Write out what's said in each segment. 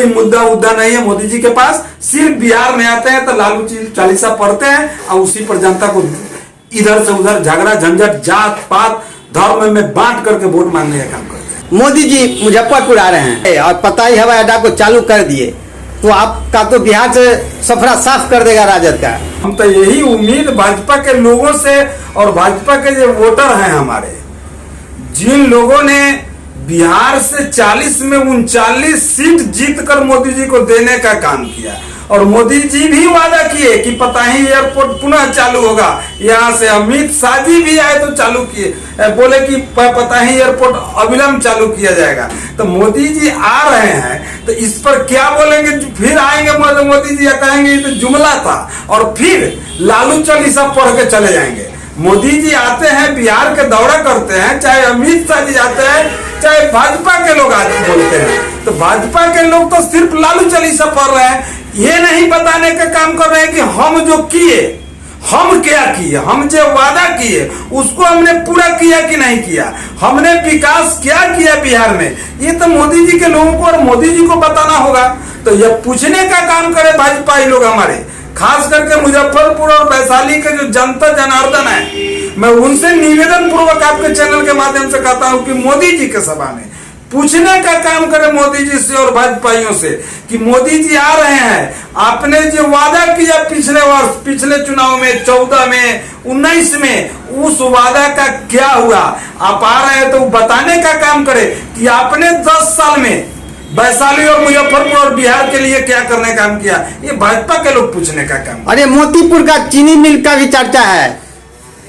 मुद्दा उद्दा नहीं है मोदी जी के पास। सिर्फ बिहार में आते हैं तो लालू चालीसा पढ़ते हैं और उसी पर जनता को इधर से उधर झगड़ा झंझट जात पात धर्म में बांट करके वोट मांगने का काम करते हैं। मोदी जी मुजफ्फरपुर आ रहे हैं और पता ही हवाई अड्डा को चालू कर दिए, तो आपका तो बिहार से सफरा साफ कर देगा राजद का। हम तो यही उम्मीद भाजपा के लोगों से और भाजपा के जो वोटर हैं हमारे, जिन लोगों ने बिहार से 40 में 39 सीट जीतकर मोदी जी को देने का काम किया और मोदी जी भी वादा किए कि पताही एयरपोर्ट पुनः चालू होगा, यहाँ से अमित शाह जी भी आए तो चालू किए, बोले कि पताही एयरपोर्ट अविलंब चालू किया जाएगा। तो मोदी जी आ रहे हैं तो इस पर क्या बोलेंगे, फिर आएंगे मोदी जी कहेंगे ये तो जुमला था और फिर लालू चालीसा पढ़ के चले जाएंगे। मोदी जी आते हैं बिहार के दौरा करते हैं, चाहे अमित शाह जी आते हैं चाहे भाजपा के लोग आते बोलते हैं, तो भाजपा के लोग तो सिर्फ लालू चालीसा पढ़ रहे हैं, ये नहीं बताने का काम कर रहे हैं कि हम जो किए, हम क्या किए, हम जो वादा किए उसको हमने पूरा किया कि नहीं किया, हमने विकास क्या किया बिहार में, ये तो मोदी जी के लोगों को और मोदी जी को बताना होगा। तो ये पूछने का काम करे भाजपा लोग हमारे, खास करके मुजफ्फरपुर और वैशाली के जो जनता जनार्दन है, मैं उनसे निवेदन पूर्वक आपके चैनल के माध्यम से कहता हूं कि मोदी जी के सभा में पूछने का काम करें मोदी जी से और भाजपाइयों से कि मोदी जी आ रहे हैं, आपने जो वादा किया पिछले वर्ष, पिछले चुनाव में 14 में 19 में, उस वादा का क्या हुआ। आप आ रहे हैं तो बताने का काम करें कि आपने 10 साल में वैशाली और मुजफ्फरपुर और बिहार के लिए क्या करने का काम किया। ये भाजपा के लोग पूछने का काम। अरे मोतीपुर का चीनी मिल का भी चर्चा है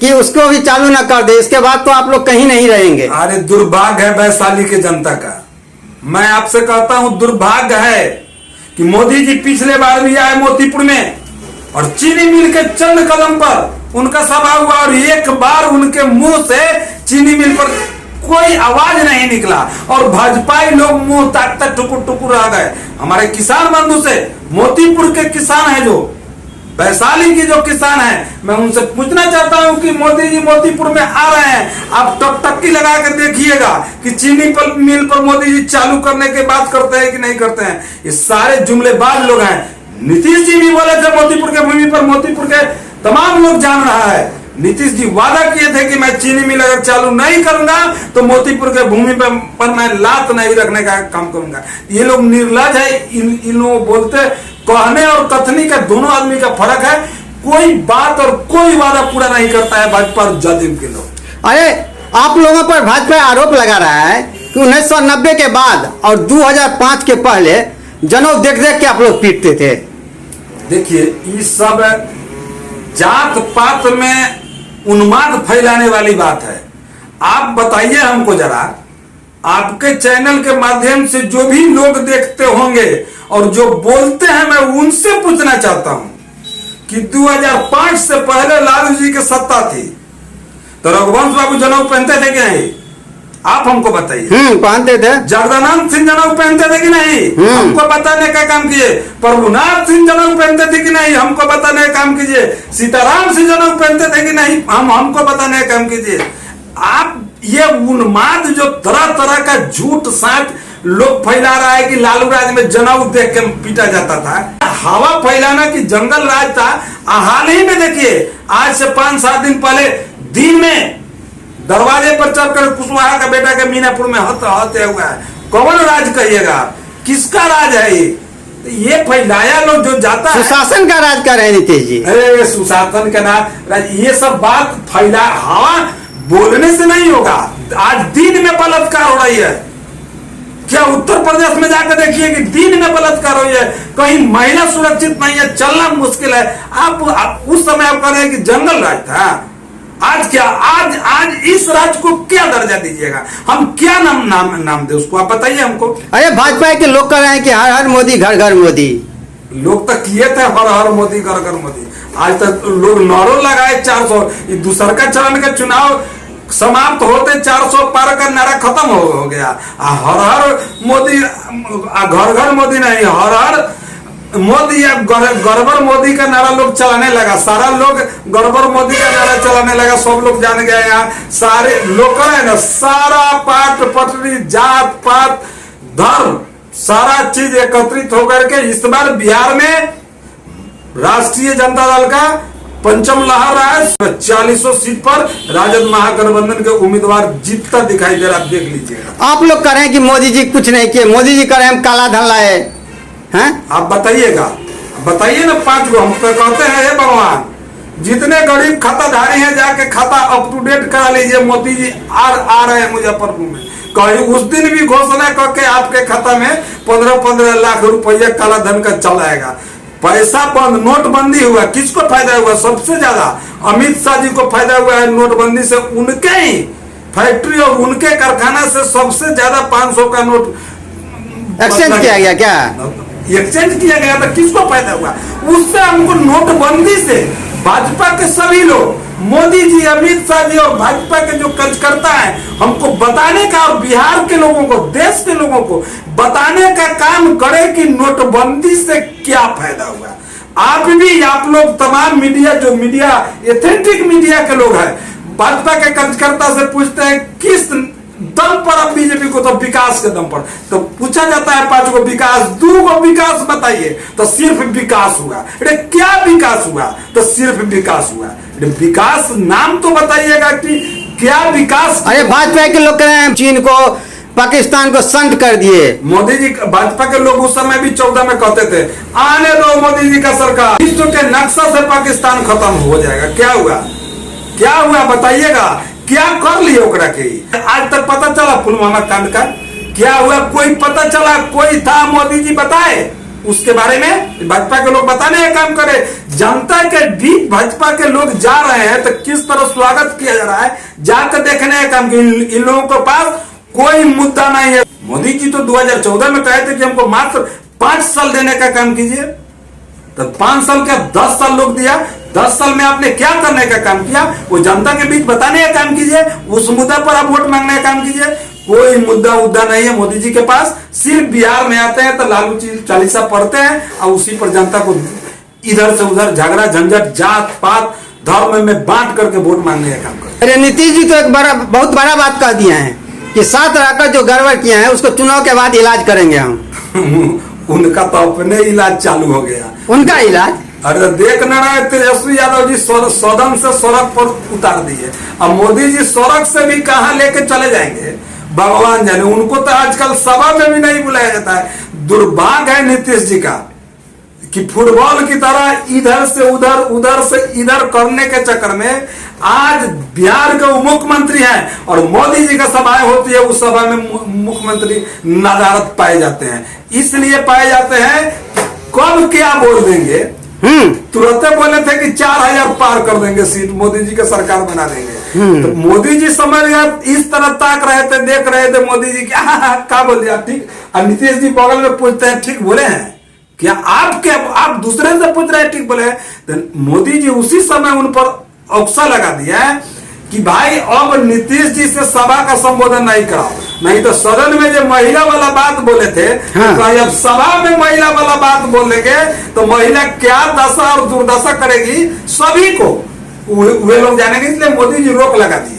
कि उसको भी चालू ना कर दे, इसके बाद तो आप लोग कहीं नहीं रहेंगे। अरे दुर्भाग्य है वैशाली के जनता का, मैं आपसे कहता हूं दुर्भाग्य है कि मोदी जी पिछले बार भी आए मोतीपुर में और चीनी मिल के चंद कदम पर उनका सभा हुआ और एक बार उनके मुंह से चीनी मिल पर कोई आवाज नहीं निकला और भाजपाई लोग मुंह ताकता टुकुर टुकुर आ गए। हमारे किसान बंधु से, मोतीपुर के किसान है, जो वैशाली की जो किसान है, मैं उनसे पूछना चाहता हूं कि मोदी जी मोतीपुर में आ रहे हैं, आप टकटकी लगा कर देखिएगा कि चीनी मिल पर मोदी जी चालू करने के बात करते हैं कि नहीं करते हैं। ये सारे जुमलेबाज लोग हैं। नीतीश जी भी बोले थे मोतीपुर के भूमि पर, मोतीपुर के तमाम लोग जान रहा है, नीतीश जी वादा किए थे कि मैं चीनी मिल अगर चालू नहीं करूंगा तो मोतीपुर के भूमि पर मैं लात नहीं रखने का काम करूंगा। ये लोग निर्लज है, इन लोग बोलते कहने और कथनी का दोनों आदमी का फर्क है। कोई बात और कोई वादा पूरा नहीं करता है भाजपा और जदयू के लोग। अरे आप लोगों पर भाजपा आरोप लगा रहा है कि 1990 के बाद और 2005 के पहले जनेऊ देख देख के आप लोग पीटते थे। देखिए ये सब जात पात में उन्माद फैलाने वाली बात है। आप बताइए हमको जरा, आपके चैनल के माध्यम से जो भी लोग देखते होंगे और जो बोलते हैं, मैं उनसे पूछना चाहता हूं कि 2005 से पहले लालू जी की सत्ता थी तो रघुवंश बाबू जनेऊ पहनते थे कि नहीं? आप हमको बताइए। पहनते थे। जगदानंद सिंह जनेऊ पहनते थे कि नहीं? हमको बताने का काम कीजिए। प्रभुनाथ सिंह जनेऊ पहनते थे कि नहीं? हमको बताने का काम कीजिए। सीताराम सिंह जनेऊ पहनते थे कि नहीं? हमको बताने का काम कीजिए। आप ये उन्माद जो तरह तरह का झूठ साथ लोग फैला रहा है कि लालू राज में जनेऊ देख के पीटा जाता था, हवा फैलाना कि जंगल राज था। हाल ही में देखिए, आज से 5-7 दिन पहले दिन में दरवाजे पर चढ़कर कुशवाहा का बेटा के मीनापुर में हत्या हुआ है। कौन राज कहिएगा, किसका राज है ये फैलाया लोग जो जाता है। सुशासन का राज कर रहे हैं नीतीश जी। अरे सुशासन का राज, ये सब बात फैला, हवा बोलने से नहीं होगा। आज दिन में बलात्कार हो रही है, क्या उत्तर प्रदेश में जाकर देखिए कि दिन में बलात्कार हो रही है, कहीं महिला सुरक्षित नहीं है, चलना मुश्किल है। आप उस समय आप कह रहे हैं कि जंगल राज था। आज क्या, आज इस राज्य को क्या दर्जा दीजिएगा, हम क्या नाम दे उसको, आप बताइए हमको। अरे भाजपा के लोग कह रहे हैं कि हर हर मोदी घर घर मोदी। लोग तो किए थे हर हर मोदी घर घर मोदी, आज तक लोग नारों लगाए 400। दूसरा का चरण का चुनाव समाप्त होते 400 पार का नारा खत्म हो गया। हर हर मोदी, घर घर मोदी नहीं, हर हर मोदी या गड़बड़ मोदी का नारा लोग चलाने लगा। सारा लोग गड़बड़ मोदी का नारा चलाने लगा, सब लोग जान गए। यहाँ सारे लोग है ना, सारा पाट पटरी जात पात धर्म सारा चीज एकत्रित होकर के इस बार बिहार में राष्ट्रीय जनता दल का पंचम लहर रहा है। 40 सीट पर राजद महागठबंधन के उम्मीदवार जीतता दिखाई दे रहा, देख लीजिएगा। आप लोग कह रहे हैं कि मोदी जी कुछ नहीं किए, मोदी जी कह रहे हैं हम काला धन लाए हैं। आप बताइएगा, बताइए ना 5 गो। हम तो कहते हैं हे भगवान, जितने गरीब खाताधारी हैं जाके खाता अप टू डेट करा लीजिए। मोदी जी आ रहे हैं मुजफ्फरपुर में, कहीं उस दिन भी घोषणा करके आपके खाता में 15-15 लाख रुपया काला धन का चलाएगा। पैसा बंद, नोटबंदी हुआ, किसको फायदा हुआ? सबसे ज्यादा अमित शाह जी को फायदा हुआ है नोटबंदी से। उनके ही फैक्ट्री और उनके कारखाना से सबसे ज्यादा 500 का नोट एक्सचेंज किया गया। क्या एक्सचेंज किया गया? तो किसको फायदा हुआ उससे? हमको नोटबंदी से भाजपा के सभी लोग, मोदी जी, अमित शाह जी और भाजपा के जो कार्यकर्ता है, हमको बताने का और बिहार के लोगों को, देश के लोगों को बताने का काम करे कि नोटबंदी से क्या फायदा हुआ। आप भी, आप लोग तमाम मीडिया, जो मीडिया एथेंटिक मीडिया के लोग हैं, भाजपा के कार्यकर्ता से पूछते हैं किस दम पर अब बीजेपी को, तो विकास के दम पर। तो पूछा जाता है 5 गो विकास, 2 गो विकास बताइए, तो सिर्फ विकास हुआ। अरे क्या विकास हुआ? तो सिर्फ विकास हुआ। अरे विकास नाम तो बताइएगा कि क्या विकास। अरे भाजपा के लोग कह रहे हैं चीन को, पाकिस्तान को संत कर दिए। मोदी जी, भाजपा के लोग उस समय भी 14 में कहते थे आने दो मोदी जी का सरकार, विश्व के नक्शा से पाकिस्तान खत्म हो जाएगा। क्या हुआ? क्या हुआ बताइएगा? क्या कर लिए ओकरा के? आज तक पता चला पुलवामा कांड का क्या हुआ? कोई पता चला? कोई था? मोदी जी बताए उसके बारे में? भाजपा के लोग बताने का काम करे। जनता के बीच भाजपा के लोग जा रहे हैं तो किस तरह स्वागत किया जा रहा है, जाकर देखने का काम। इन लोगों के पास कोई मुद्दा नहीं है। मोदी जी तो 2014 में कहे थे कि हमको मात्र 5 साल देने का काम कीजिए, तो 5 साल क्या 10 साल लोग दिया। 10 साल में आपने क्या करने का काम किया, वो जनता के बीच बताने का काम कीजिए। उस मुद्दा पर आप वोट मांगने का काम कीजिए। कोई मुद्दा नहीं है मोदी जी के पास। सिर्फ बिहार में आते हैं तो लालू चालीसा पढ़ते हैं और उसी पर जनता को इधर से उधर झगड़ा झंझट, जात पात, धर्म में बांट करके वोट मांगने का काम करते हैं। अरे नीतीश जी तो एक बहुत बड़ा बात कह दिया है कि साथ रहकर जो गड़बड़ किया है उसको चुनाव के बाद इलाज करेंगे हम। उनका तो अपने इलाज चालू हो गया। उनका इलाज? अरे देख न रहे तेजस्वी यादव जी सदन से सड़क पर उतार दिए। अब मोदी जी सड़क से भी कहां लेके चले जाएंगे भगवान जाने। उनको तो आजकल सभा में भी नहीं बुलाया जाता है। दुर्भाग्य है नीतीश जी का कि फुटबॉल की तरह इधर से उधर, उधर से इधर करने के चक्कर में आज बिहार के मुख्यमंत्री हैं और मोदी जी का सभाएं होती है, उस सभा में मुख्यमंत्री नदारत पाए जाते हैं। इसलिए पाए जाते हैं कब क्या बोल देंगे। तुरंत बोले थे कि 4000 पार कर देंगे सीट, मोदी जी का सरकार बना देंगे। तो मोदी जी समझ गया, इस तरह ताक रहे थे, देख रहे थे मोदी जी क्या बोल दिया ठीक। और नीतीश जी बगल में पूछते हैं ठीक बोले हैं क्या? आप दूसरे से पूछ रहे हैं ठीक बोले हैं? तो मोदी जी उसी समय उन पर औक्सा लगा दिया है कि भाई अब नीतीश जी से सभा का संबोधन नहीं कराओ, नहीं तो सदन में जो महिला वाला बात बोले थे, हाँ। तो अब सभा में महिला वाला बात बोलेंगे तो महिला क्या दशा और दुर्दशा करेगी सभी को वे लोग जानेंगे। इसलिए मोदी जी रोक लगा दिए।